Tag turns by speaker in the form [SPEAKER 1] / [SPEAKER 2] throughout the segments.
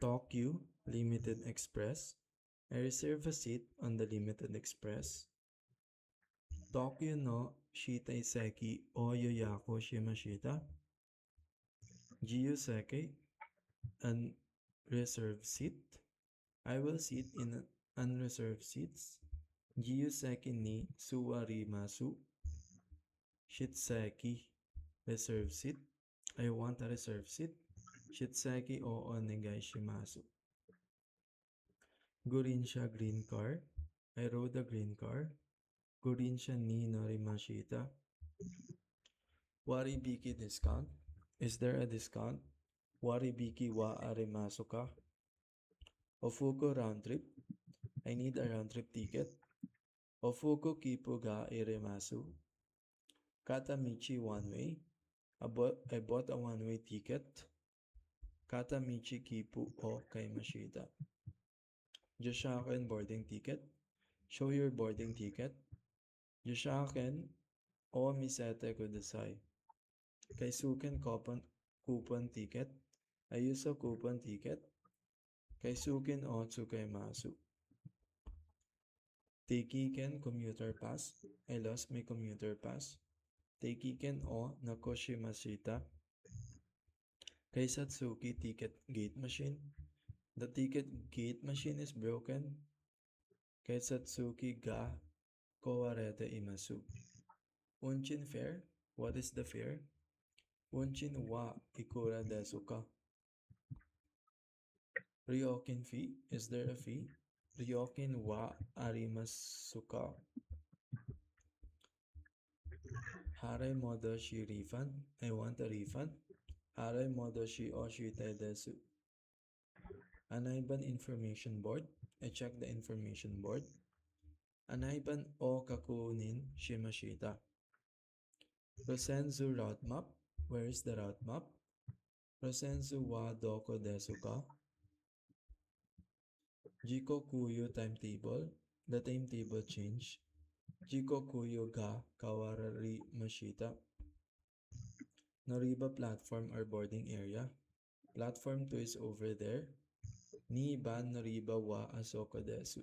[SPEAKER 1] Tokyo Limited Express. I reserve a seat on the Limited Express. Tokyo no Shitai Seki o Yoyako Shimashita. Jiyuseki, an reserved seat. I will sit in unreserved seats. Jiyuseki ni Suwarimasu. Shitseki, reserved seat. I want a reserved seat. Shitseki o onegai shimasu. Gurinsha green car. I rode a green car. Gurinsha ni norimashita. Waribiki discount. Is there a discount? Waribiki wa arimasu ka? Ofuku round trip. I need a round trip ticket. Ofuku kipu ga iremasu. Katamichi one way. I bought a one-way ticket. Katamichi kipu o kaimashita. Joshaken boarding ticket. Show your boarding ticket. Joshaken o misete kudasai. Kaisuken coupon ticket. I use a coupon ticket. Kaisuken o tsukaimasu. Teikiken commuter pass. I lost my commuter pass. Teikiken o nakoshimashita. Kaisatsuki ticket gate machine. The ticket gate machine is broken. Kaisatsuki ga kowarete imasu. Unchin fare. What is the fare? Unchin wa ikura desu ka? Ryokin fee. Is there a fee? Ryokin wa arimasu ka? Harai modoshi refund. I want a refund. Harai modoshi o shitai desu. Anaiban information board. I check the information board. Anaiban o kakunin shimashita. Rosenzu route map. Where is the route map? Rosenzu wa doko desu ka? Jiko kuyo timetable. The timetable change. Jiko kuyo ga kawarari mashita. Noriba platform or boarding area. Platform 2 is over there. Ni ban noriba wa asoko desu.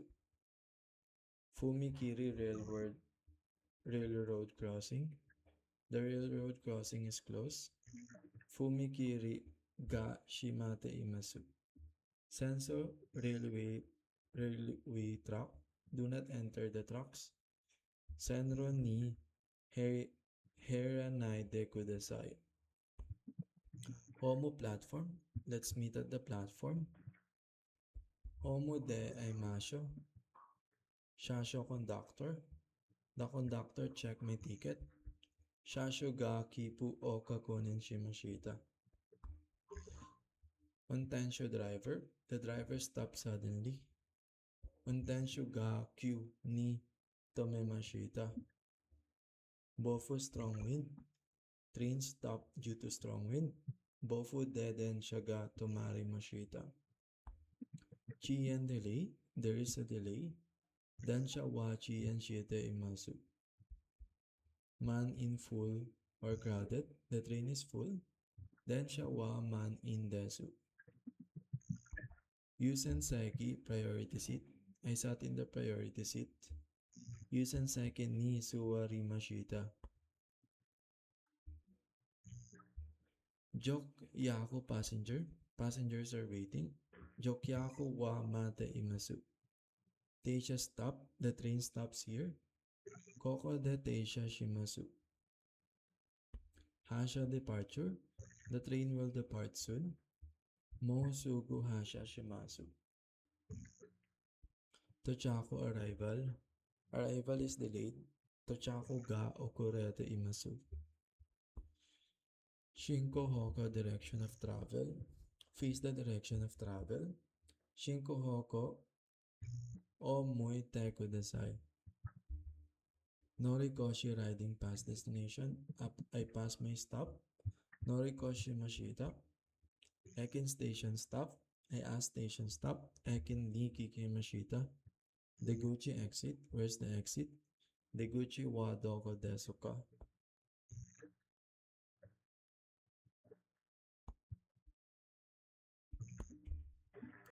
[SPEAKER 1] Fumikiri railroad crossing. The railroad crossing is closed. Fumikiri ga shimate imasu. Senso railway track. Do not enter the tracks. Senro ni heranaide kudasai. Homo platform. Let's meet at the platform. Homo de aimasho. Shasho conductor. The conductor check my ticket. Shasho ga kipu o kakunin shimashita. Untensho driver. The driver stopped suddenly. Untensho ga kyu ni tomemashita. Bofu strong wind. Train stopped due to strong wind. Bofu deden shaga tomari mashita. Chien delay. There is a delay. Dansha wa chien shiete imasu. Man in full or crowded. The train is full. Dansha wa man in desu. Yusen Seki priority seat. I sat in the priority seat. Yusen Seki ni suwarimashita. Jokyaku passenger. Passengers are waiting. Jokyaku wa mate imasu. Teisha stop. The train stops here. Koko de Teisha shimasu. Hasha departure. The train will depart soon. Mosugu hasha shimasu. Tochaku arrival. Arrival is delayed. Tochaku ga okurete imasu. Shinko hoko direction of travel. Face the direction of travel. Shinko hoko o moi teku desai. Norikoshi riding past destination. I pass my stop. Norikoshi mashita. Ekin station stop. I ask station stop. Ekin Nikiki mashita. Deguchi exit. Where's the exit? Deguchi wa doko desu ka?